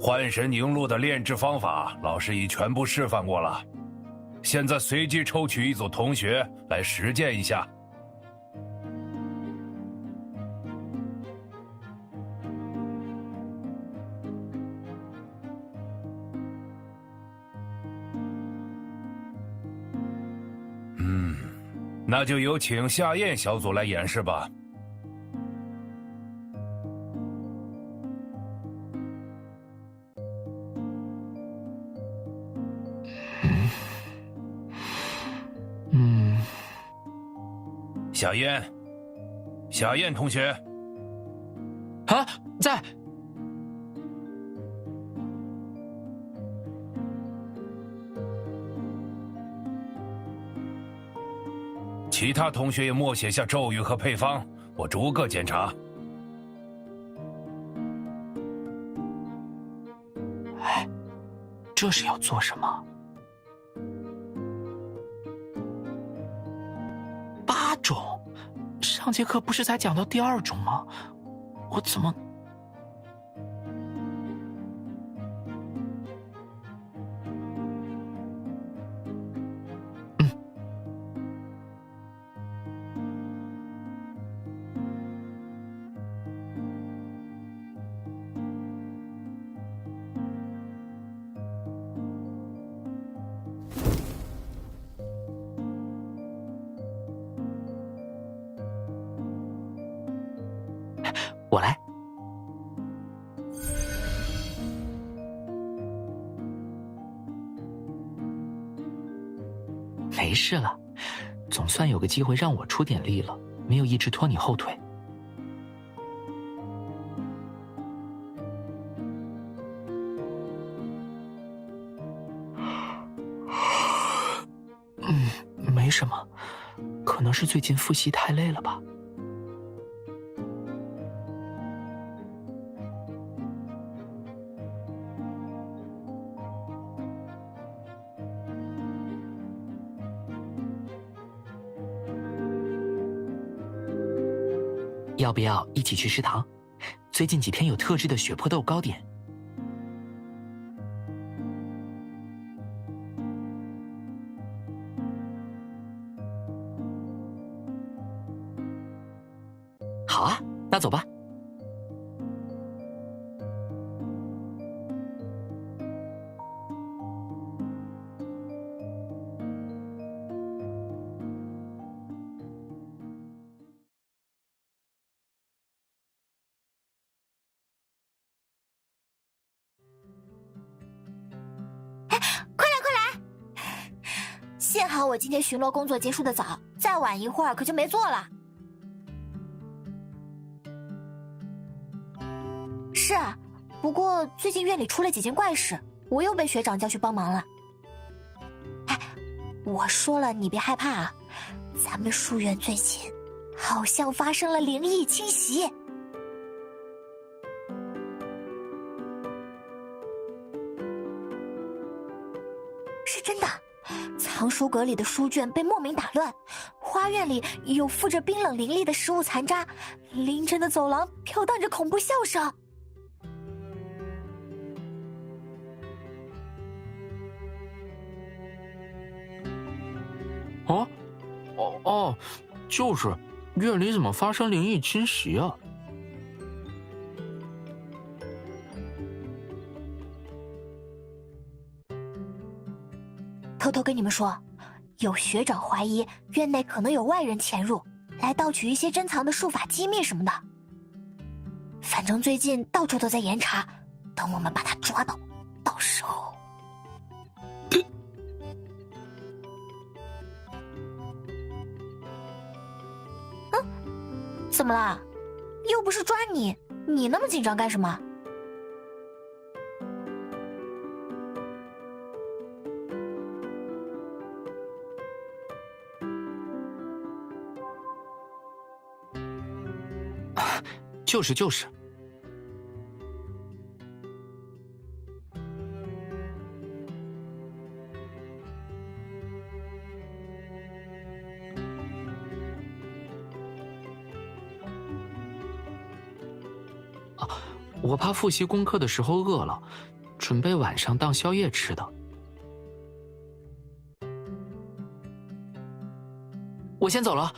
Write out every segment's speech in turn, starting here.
幻神凝露的炼制方法，老师已全部示范过了。现在随机抽取一组同学来实践一下。那就有请夏燕小组来演示吧。夏燕，夏燕同学，啊，在。其他同学也默写下咒语和配方，我逐个检查。哎，这是要做什么？8种，上节课不是才讲到第2种吗？我怎么……我来。没事了，总算有个机会让我出点力了，没有一直拖你后腿。没什么，可能是最近复习太累了吧。要不要一起去食堂？最近几天有特制的血泊豆糕点。好啊，那走吧。幸好我今天巡逻工作结束的早，再晚一会儿可就没做了。是啊，不过最近院里出了几件怪事，我又被学长叫去帮忙了。哎，我说了你别害怕啊，咱们书院最近好像发生了灵异侵袭。是真的，藏书阁里的书卷被莫名打乱，花院里有附着冰冷凌厉的食物残渣，凌晨的走廊飘荡着恐怖笑声。就是院里怎么发生灵异侵袭啊？偷偷跟你们说，有学长怀疑院内可能有外人潜入，来盗取一些珍藏的术法机密什么的。反正最近到处都在严查，等我们把他抓到，到时候……怎么了？又不是抓你，你那么紧张干什么？就是。我怕复习功课的时候饿了，准备晚上当宵夜吃的。我先走了。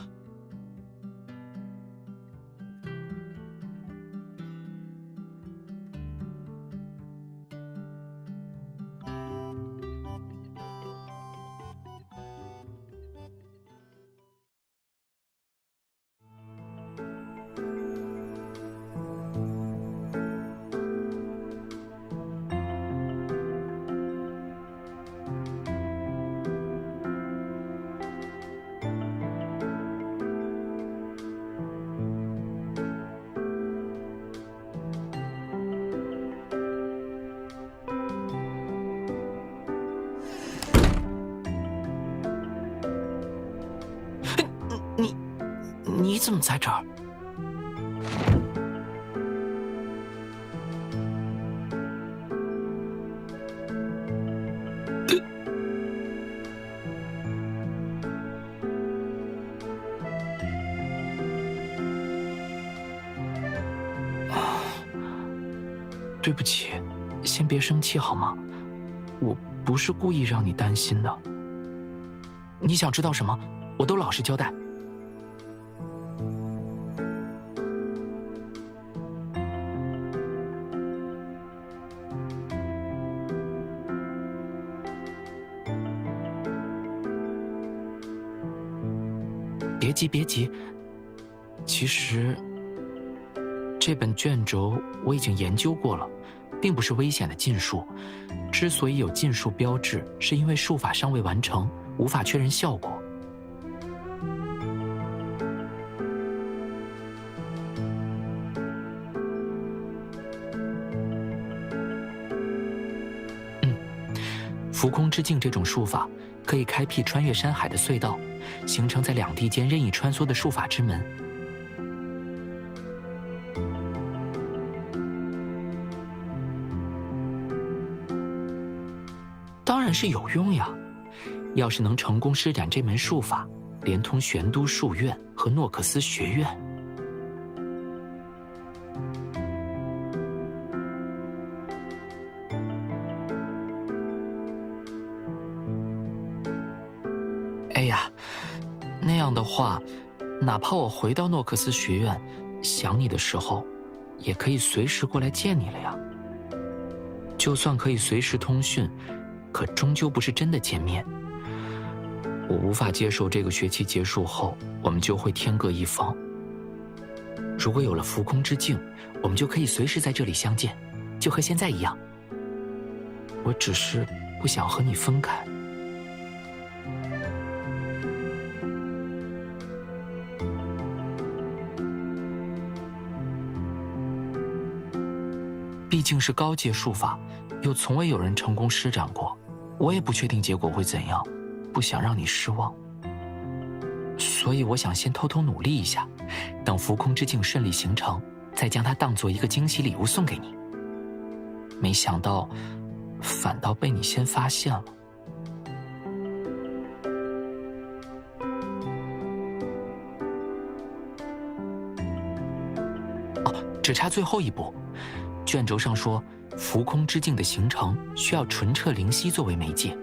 你怎么在这儿？对不起，先别生气好吗？我不是故意让你担心的。你想知道什么，我都老实交代。别急，其实这本卷轴我已经研究过了，并不是危险的禁术。之所以有禁术标志，是因为术法尚未完成，无法确认效果。浮空之境这种术法可以开辟穿越山海的隧道，形成在两地间任意穿梭的术法之门。当然是有用呀！要是能成功施展这门术法，连通玄都术院和诺克斯学院，哎呀，那样的话，哪怕我回到诺克斯学院，想你的时候，也可以随时过来见你了呀。就算可以随时通讯，可终究不是真的见面。我无法接受这个学期结束后，我们就会天各一方。如果有了浮空之境，我们就可以随时在这里相见，就和现在一样。我只是不想和你分开。毕竟是高阶术法，又从未有人成功施展过，我也不确定结果会怎样，不想让你失望。所以我想先偷偷努力一下，等浮空之境顺利形成，再将它当做一个惊喜礼物送给你。没想到，反倒被你先发现了。哦，只差最后一步。卷轴上说，浮空之境的形成需要纯澈灵犀作为媒介。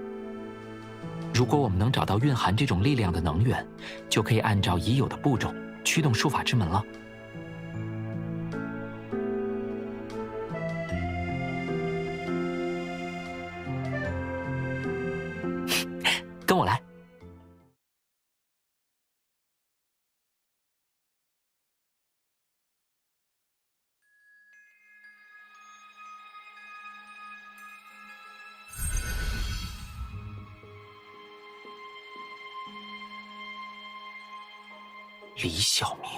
如果我们能找到蕴含这种力量的能源，就可以按照已有的步骤驱动术法之门了。跟我来。李小明，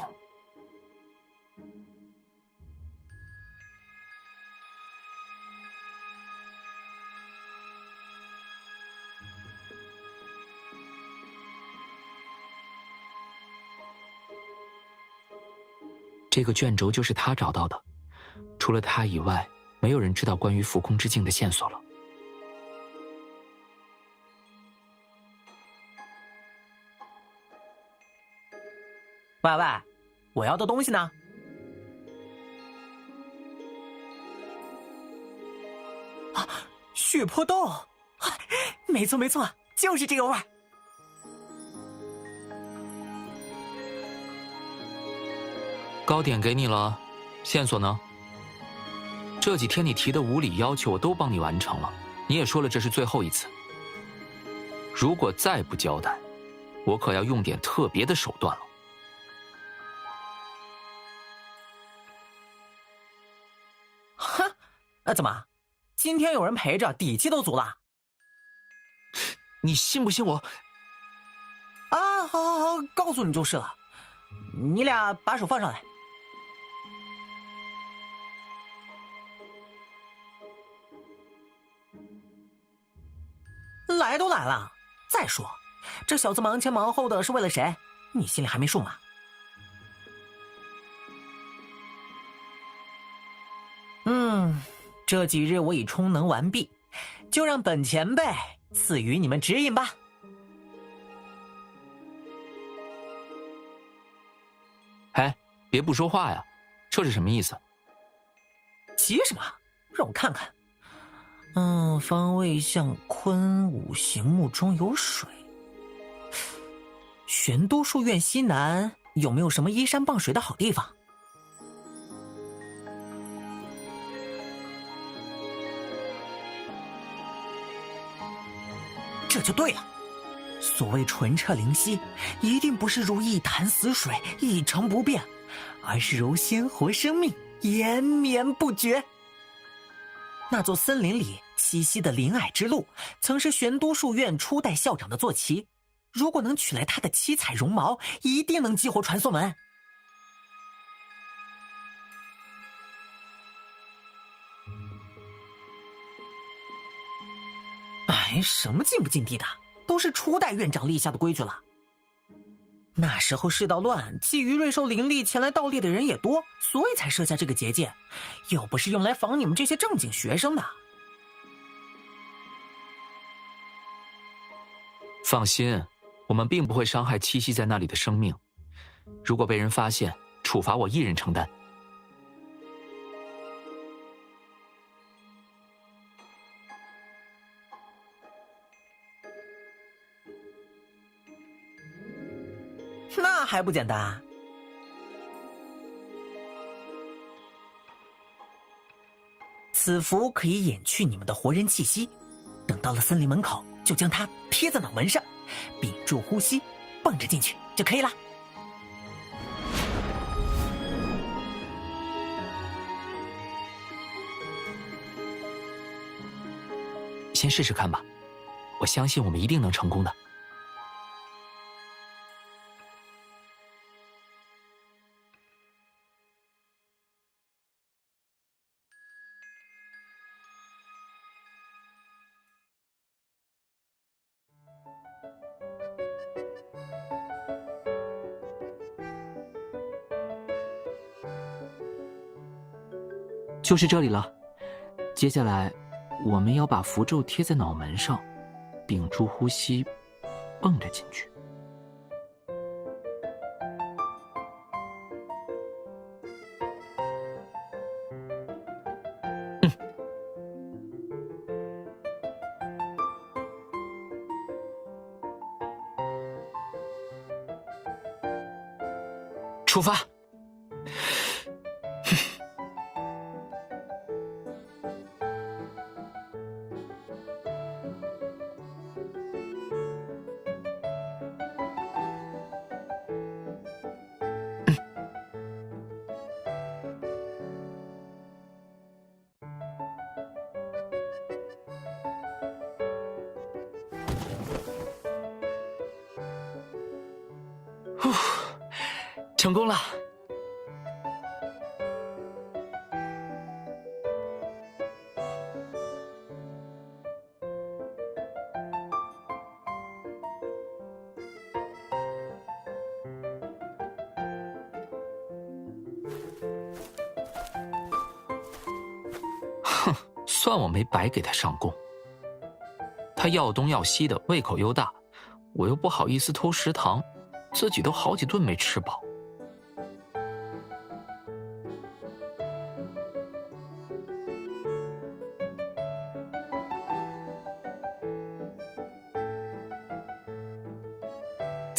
这个卷轴就是他找到的，除了他以外，没有人知道关于浮空之境的线索了。喂，我要的东西呢？啊！血破豆，没错没错，就是这个味儿。糕点给你了，线索呢？这几天你提的无理要求我都帮你完成了，你也说了这是最后一次。如果再不交代，我可要用点特别的手段了。哼，怎么，今天有人陪着，底气都足了？你信不信我？啊，好，告诉你就是了。你俩把手放上来。来都来了，再说，这小子忙前忙后的是为了谁？你心里还没数吗？这几日我已充能完毕，就让本前辈赐予你们指引吧。哎，别不说话呀，这是什么意思？急什么？让我看看。方位向坤，五行木中有水。玄都书院西南有没有什么依山傍水的好地方？这就对了。所谓纯澈灵犀，一定不是如一潭死水一成不变，而是如鲜活生命，延绵不绝。那座森林里栖息的灵霭之鹿，曾是玄都书院初代校长的坐骑。如果能取来它的七彩绒毛，一定能激活传送门。什么尽不尽地的，都是初代院长立下的规矩了。那时候世道乱，觊觎瑞兽灵力前来盗猎的人也多，所以才设下这个结界，又不是用来防你们这些正经学生的。放心，我们并不会伤害栖息在那里的生命。如果被人发现，处罚我一人承担。那还不简单？此符可以掩去你们的活人气息，等到了森林门口，就将它贴在脑门上，屏住呼吸，蹦着进去就可以了。先试试看吧，我相信我们一定能成功的。就是这里了。接下来，我们要把符咒贴在脑门上，屏住呼吸，蹦着进去。出发！成功了！哼，算我没白给他上供。他要东要西的，胃口又大，我又不好意思偷食堂，自己都好几顿没吃饱。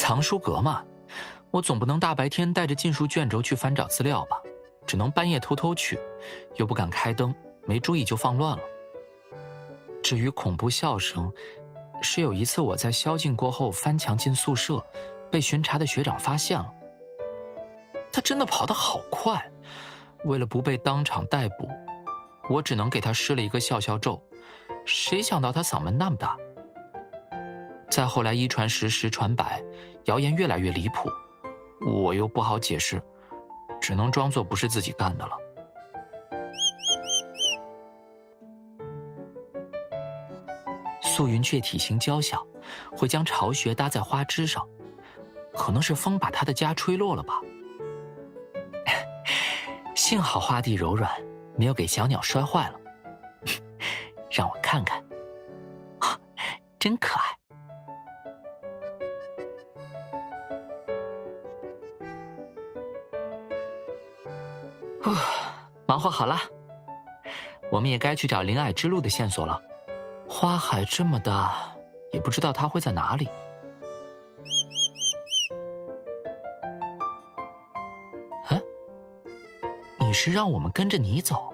藏书阁嘛，我总不能大白天带着禁书卷轴去翻找资料吧，只能半夜偷偷去，又不敢开灯，没注意就放乱了。至于恐怖笑声，是有一次我在宵禁过后翻墙进宿舍，被巡查的学长发现了。他真的跑得好快，为了不被当场逮捕，我只能给他施了一个笑笑咒，谁想到他嗓门那么大。再后来一传十，十传百，谣言越来越离谱，我又不好解释，只能装作不是自己干的了。素云雀体型娇小，会将巢穴搭在花枝上，可能是风把她的家吹落了吧。幸好花地柔软，没有给小鸟摔坏了。让我看看，啊，真可爱。忙活好了，我们也该去找灵霭之路的线索了。花海这么大，也不知道它会在哪里。嗯，你是让我们跟着你走？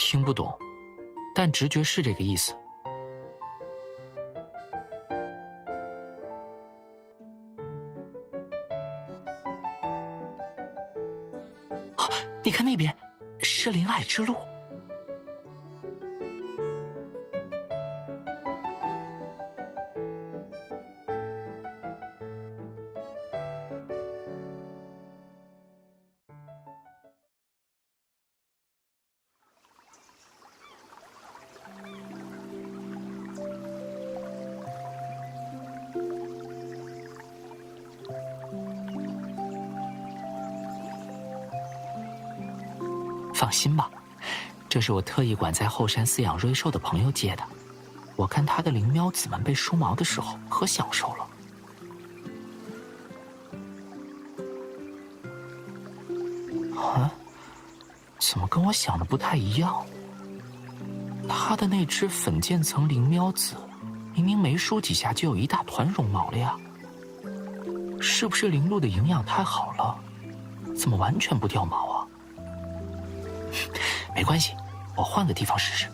听不懂，但直觉是这个意思。你看那边，是灵霭之路。放心吧，这是我特意管在后山饲养瑞兽的朋友借的。我看他的灵喵子们被梳毛的时候，可享受了。啊，怎么跟我想的不太一样？他的那只粉渐层灵喵子，明明没梳几下就有一大团绒毛了呀！是不是灵鹿的营养太好了，怎么完全不掉毛啊？没关系，我换个地方试试。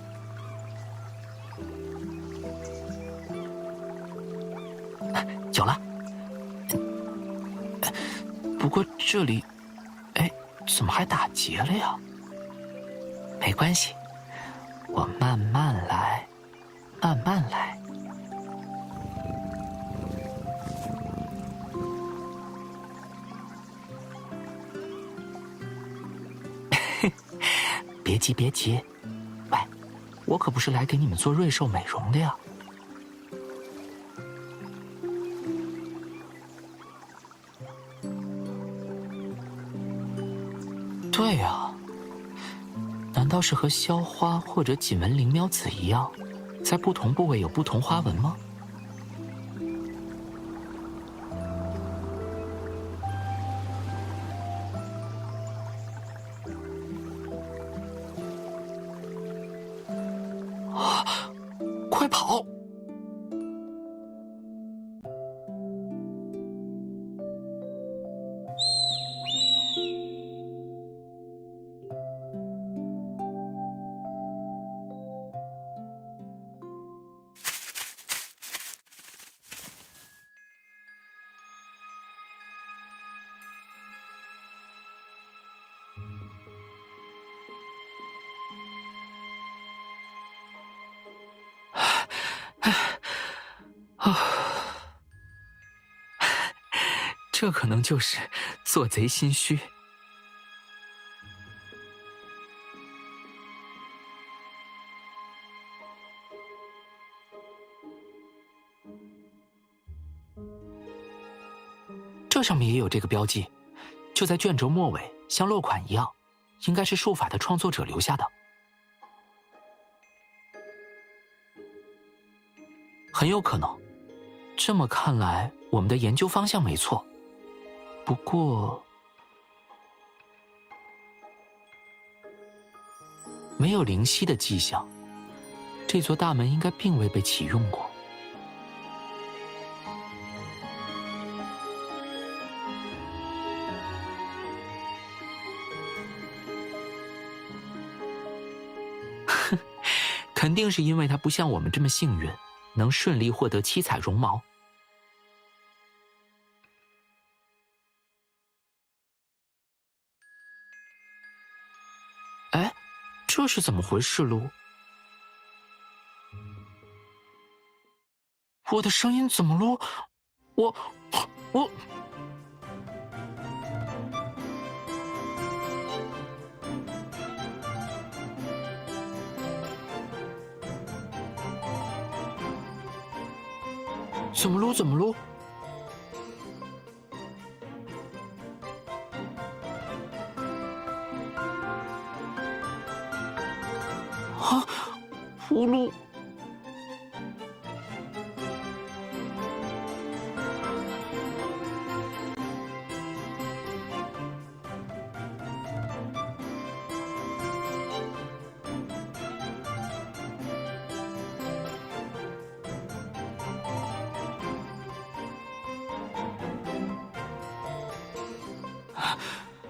有了，不过这里，哎，怎么还打结了呀？没关系，我慢慢来，慢慢来。别急别急，喂，我可不是来给你们做瑞兽美容的呀。对呀，难道是和鸮花或者锦纹灵喵子一样，在不同部位有不同花纹吗？快跑！这可能就是做贼心虚。这上面也有这个标记，就在卷轴末尾，像落款一样，应该是术法的创作者留下的。很有可能。这么看来，我们的研究方向没错。不过，没有灵犀的迹象，这座大门应该并未被启用过。肯定是因为他不像我们这么幸运，能顺利获得七彩绒毛。哎，这是怎么回事路？我的声音怎么了？我。怎么了？啊，葫芦！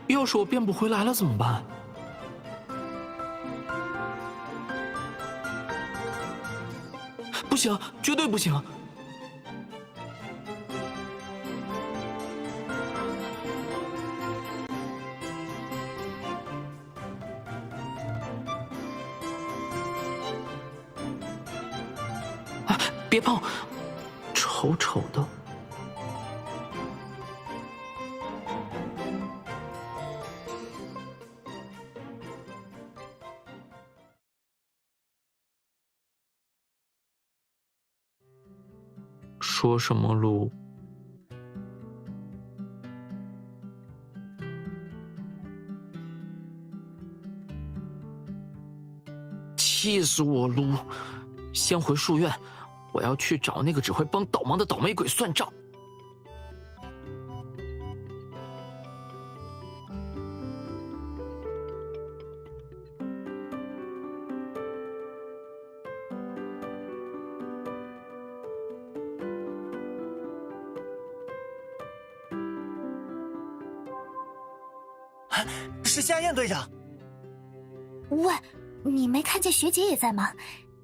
要是我变不回来了怎么办？不行，绝对不行！啊，别碰，丑丑的。说什么路？气死我噜！先回书院，我要去找那个只会帮倒忙的倒霉鬼算账。是夏燕队长。喂，你没看见学姐也在吗？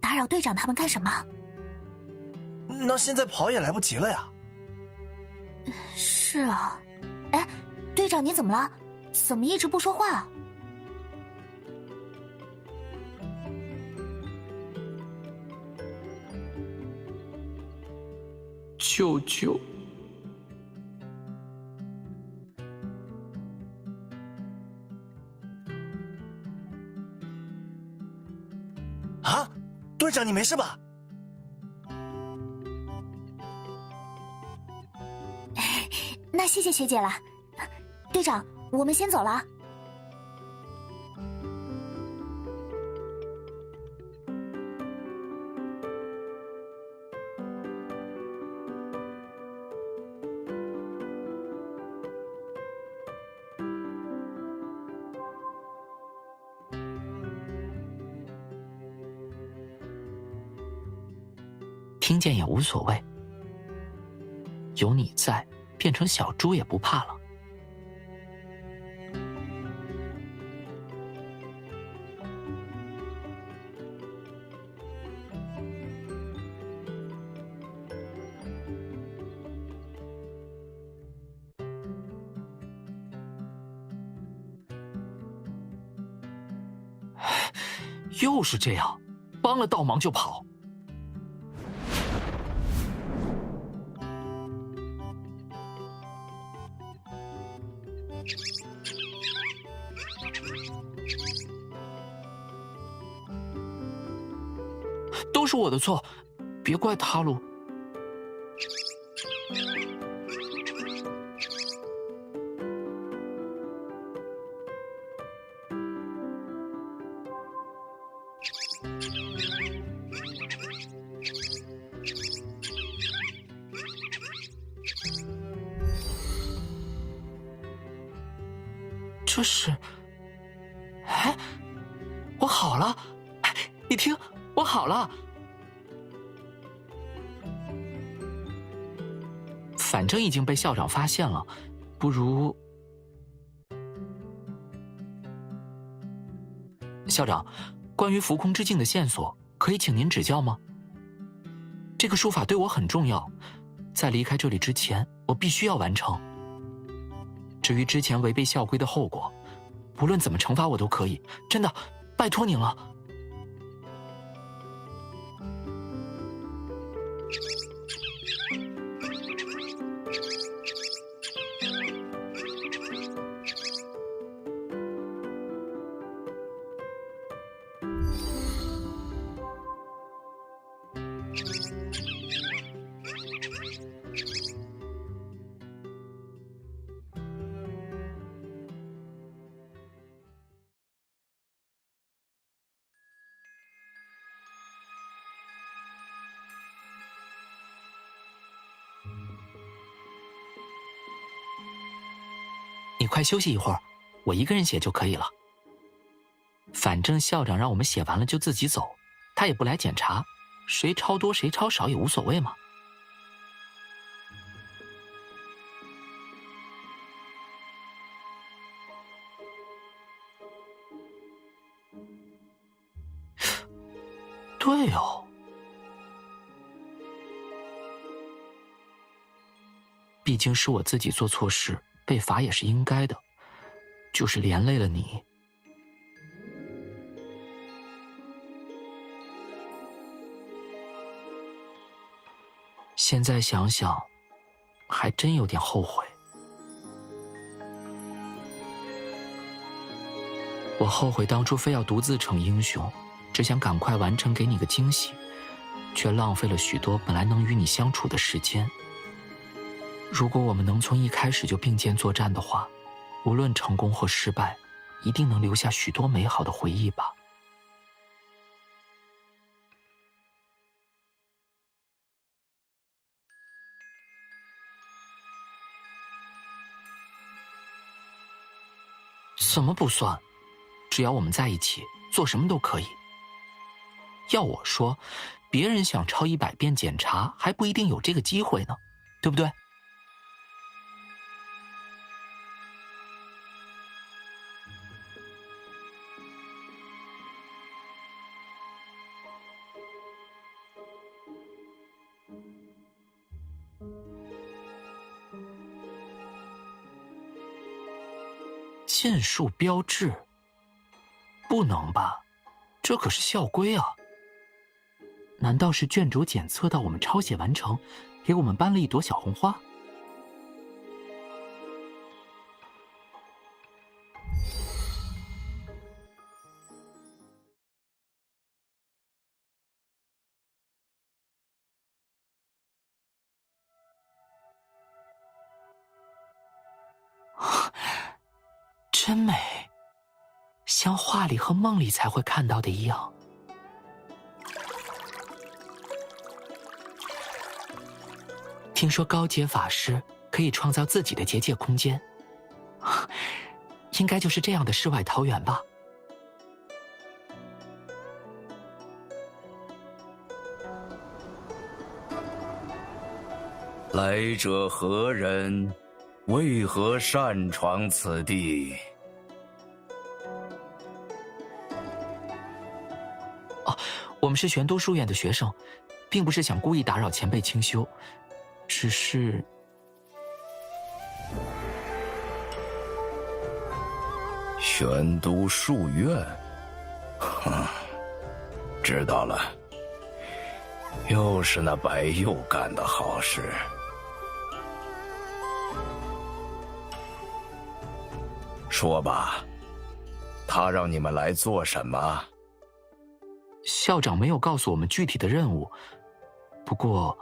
打扰队长他们干什么？那现在跑也来不及了呀。是啊。哎，队长你怎么了？怎么一直不说话？舅舅。啊，队长，你没事吧？那谢谢学姐了。队长，我们先走了。听见也无所谓，有你在，变成小猪也不怕了。又是这样，帮了倒忙就跑。都是我的错，别怪他喽。这是……哎，我好了！你听，我好了！反正已经被校长发现了，不如……校长，关于浮空之境的线索，可以请您指教吗？这个书法对我很重要，在离开这里之前，我必须要完成。至于之前违背校规的后果，无论怎么惩罚我都可以，真的，拜托您了。你快休息一会儿，我一个人写就可以了。反正校长让我们写完了就自己走，他也不来检查，谁抄多谁抄少也无所谓嘛。对哦，毕竟是我自己做错事，被罚也是应该的，就是连累了你。现在想想，还真有点后悔。我后悔当初非要独自逞英雄，只想赶快完成给你个惊喜，却浪费了许多本来能与你相处的时间。如果我们能从一开始就并肩作战的话，无论成功或失败，一定能留下许多美好的回忆吧。怎么不算？只要我们在一起，做什么都可以。要我说，别人想抄100遍检查，还不一定有这个机会呢，对不对？剑术标志？不能吧，这可是校规啊！难道是卷轴检测到我们抄写完成，给我们颁了一朵小红花？真美，像画里和梦里才会看到的一样。听说高阶法师可以创造自己的结界空间，应该就是这样的世外桃源吧。来者何人？为何擅闯此地？我们是玄都书院的学生，并不是想故意打扰前辈清修，只是……玄都书院？哼，知道了，又是那白佑干的好事。说吧，他让你们来做什么？校长没有告诉我们具体的任务，不过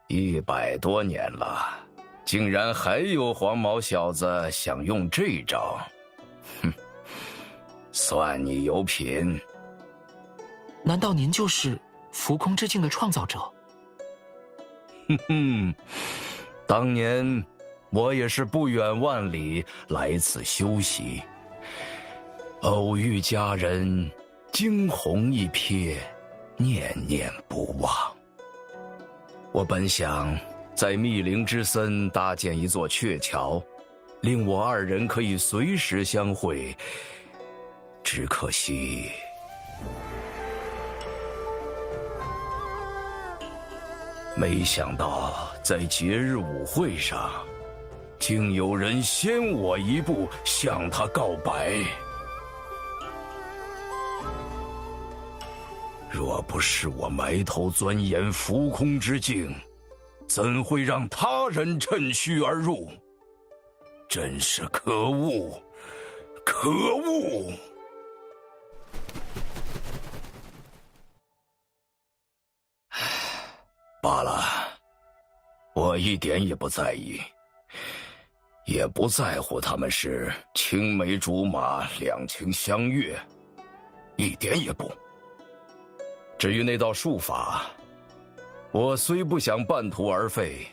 ……100多年了，竟然还有黄毛小子想用这招，哼，算你有品。难道您就是浮空之境的创造者？哼哼，当年我也是不远万里来此休息，偶遇佳人，惊鸿一瞥，念念不忘。我本想在密林之森搭建一座鹊桥，令我二人可以随时相会，只可惜没想到在节日舞会上，竟有人先我一步向他告白。若不是我埋头钻研浮空之境，怎会让他人趁虚而入？真是可恶，可恶！罢了，我一点也不在意，也不在乎他们是青梅竹马、两情相悦，一点也不。至于那道术法，我虽不想半途而废，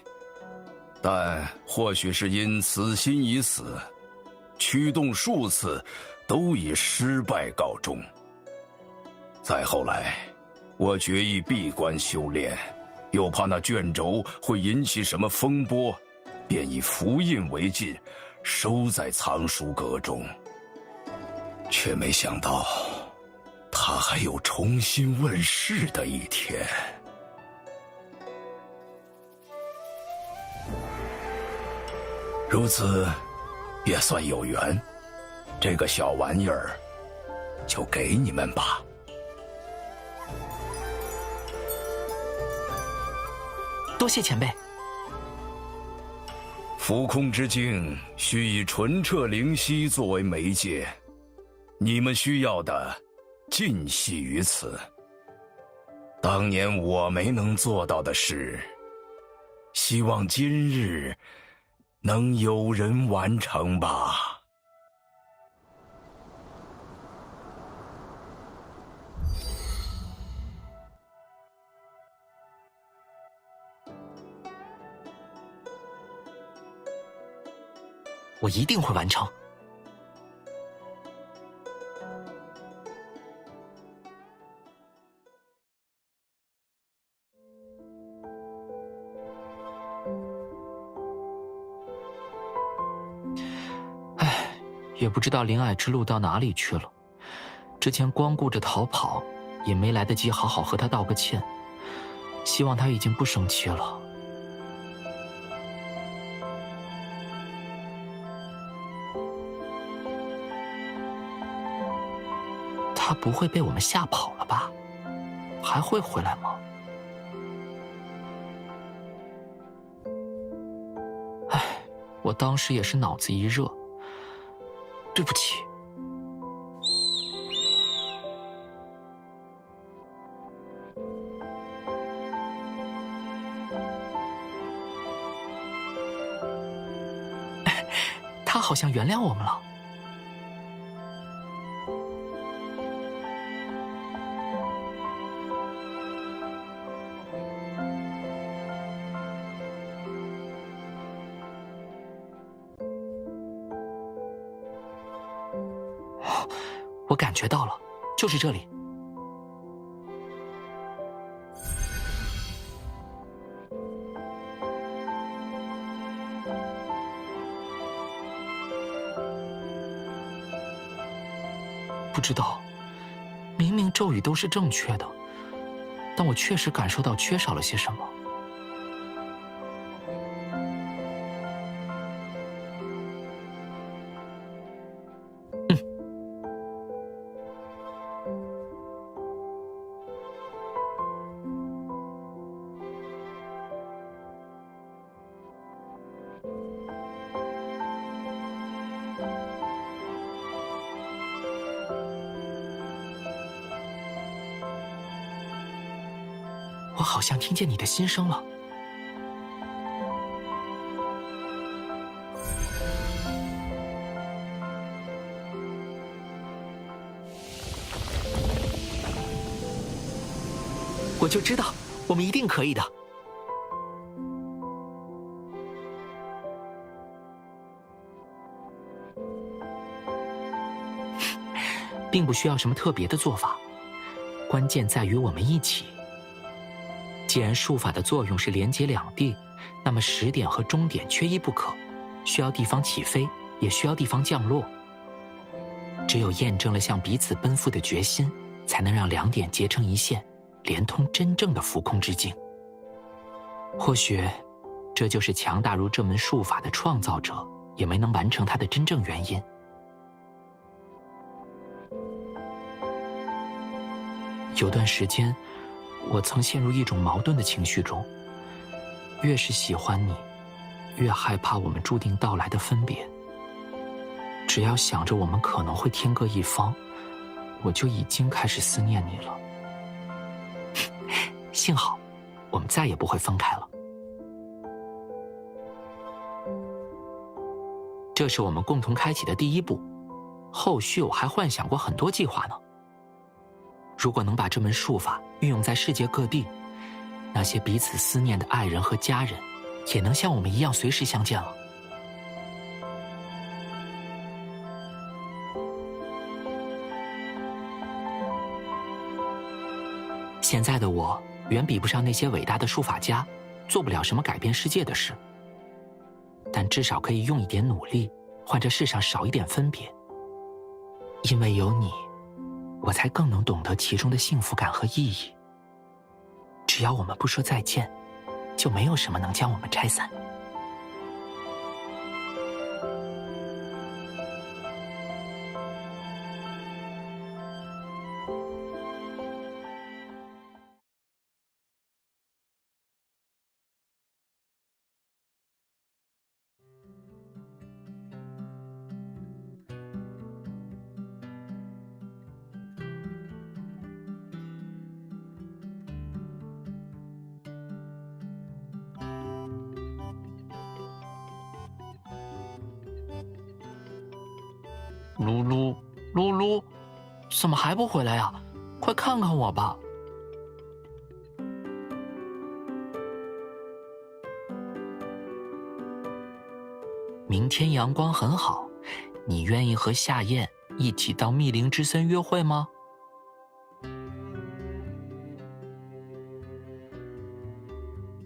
但或许是因此心已死，驱动数次都以失败告终。再后来，我决意闭关修炼，又怕那卷轴会引起什么风波，便以符印为禁，收在藏书阁中。却没想到，它还有重新问世的一天。如此，也算有缘。这个小玩意儿，就给你们吧。多谢前辈。浮空之境需以纯澈灵犀作为媒介，你们需要的尽系于此。当年我没能做到的事，希望今日能有人完成吧。我一定会完成。唉，也不知道灵霭之路到哪里去了。之前光顾着逃跑，也没来得及好好和他道个歉。希望他已经不生气了。他不会被我们吓跑了吧？还会回来吗？唉，我当时也是脑子一热，对不起。他好像原谅我们了。我感觉到了，就是这里。不知道，明明咒语都是正确的，但我确实感受到缺少了些什么。我好像听见你的心声了。我就知道，我们一定可以的。并不需要什么特别的做法，关键在于我们一起。既然术法的作用是连接两地，那么始点和终点缺一不可，需要地方起飞，也需要地方降落。只有验证了向彼此奔赴的决心，才能让两点结成一线，连通真正的浮空之境。或许这就是强大如这门术法的创造者也没能完成它的真正原因。有段时间，我曾陷入一种矛盾的情绪中，越是喜欢你，越害怕我们注定到来的分别。只要想着我们可能会天各一方，我就已经开始思念你了。幸好，我们再也不会分开了。这是我们共同开启的第一步，后续我还幻想过很多计划呢。如果能把这门术法运用在世界各地，那些彼此思念的爱人和家人，也能像我们一样随时相见了。现在的我远比不上那些伟大的术法家，做不了什么改变世界的事，但至少可以用一点努力，换这世上少一点分别。因为有你，我才更能懂得其中的幸福感和意义。只要我们不说再见，就没有什么能将我们拆散。噜噜，噜噜，怎么还不回来呀？快看看我吧！明天阳光很好，你愿意和夏燕一起到密林之森约会吗？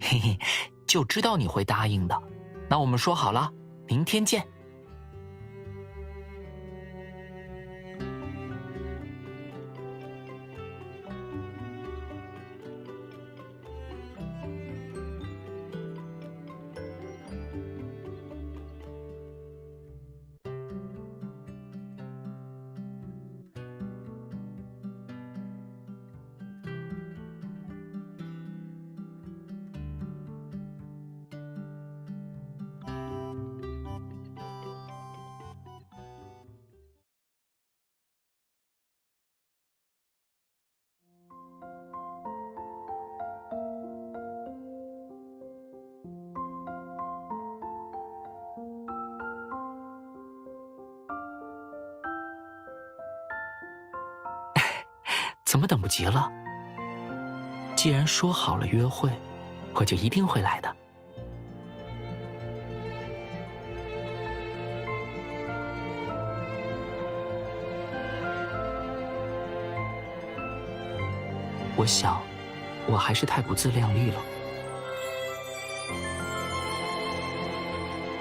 嘿嘿，就知道你会答应的。那我们说好了，明天见。怎么等不及了？既然说好了约会，我就一定会来的。我想，我还是太不自量力了。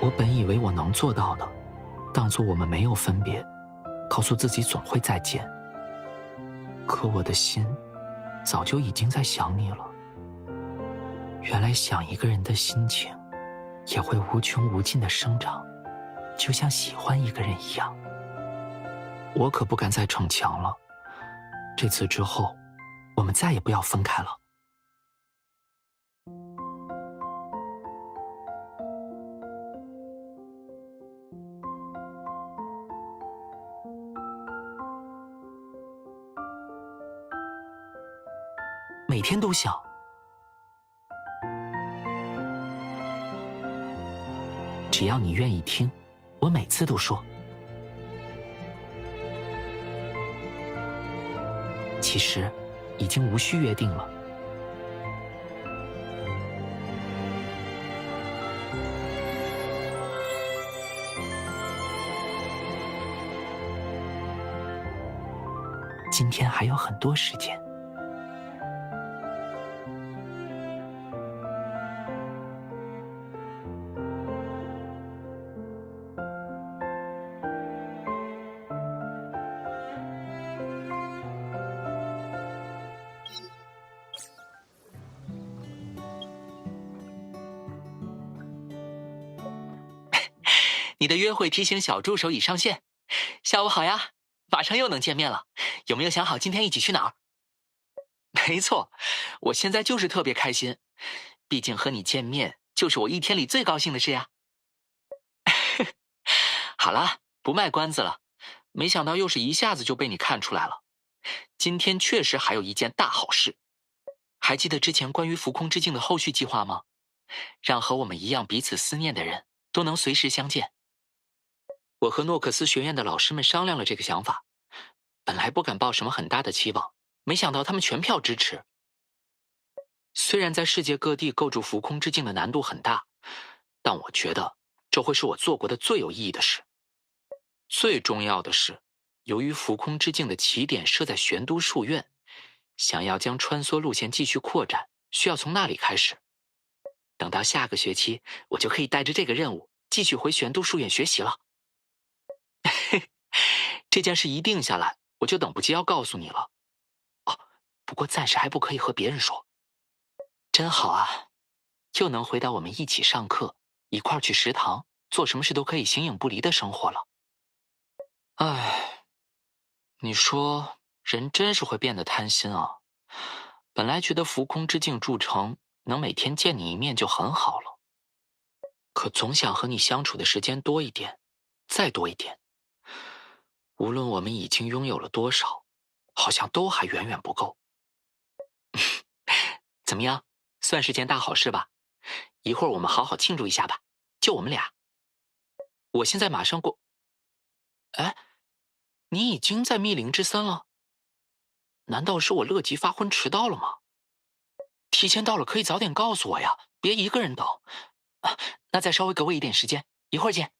我本以为我能做到的，当作我们没有分别，告诉自己总会再见。可我的心早就已经在想你了。原来想一个人的心情也会无穷无尽的生长，就像喜欢一个人一样。我可不敢再逞强了，这次之后我们再也不要分开了。每天都想，只要你愿意听，我每次都说。其实已经无需约定了。今天还有很多时间。你的约会提醒小助手已上线。下午好呀，马上又能见面了，有没有想好今天一起去哪儿？没错，我现在就是特别开心，毕竟和你见面就是我一天里最高兴的事呀。好了，不卖关子了，没想到又是一下子就被你看出来了。今天确实还有一件大好事。还记得之前关于浮空之境的后续计划吗？让和我们一样彼此思念的人都能随时相见。我和诺克斯学院的老师们商量了这个想法，本来不敢抱什么很大的期望，没想到他们全票支持。虽然在世界各地构筑浮空之境的难度很大，但我觉得这会是我做过的最有意义的事。最重要的是，由于浮空之境的起点设在玄都术院，想要将穿梭路线继续扩展，需要从那里开始。等到下个学期，我就可以带着这个任务继续回玄都术院学习了。这件事一定下来，我就等不及要告诉你了。哦，不过暂时还不可以和别人说。真好啊，又能回到我们一起上课，一块儿去食堂，做什么事都可以形影不离的生活了。唉，你说人真是会变得贪心啊。本来觉得浮空之境筑成，能每天见你一面就很好了，可总想和你相处的时间多一点，再多一点。无论我们已经拥有了多少，好像都还远远不够。怎么样，算是件大好事吧？一会儿我们好好庆祝一下吧，就我们俩。我现在马上过。哎，你已经在密林之森了？难道是我乐极发昏迟到了吗？提前到了可以早点告诉我呀，别一个人等。那再稍微给我一点时间，一会儿见。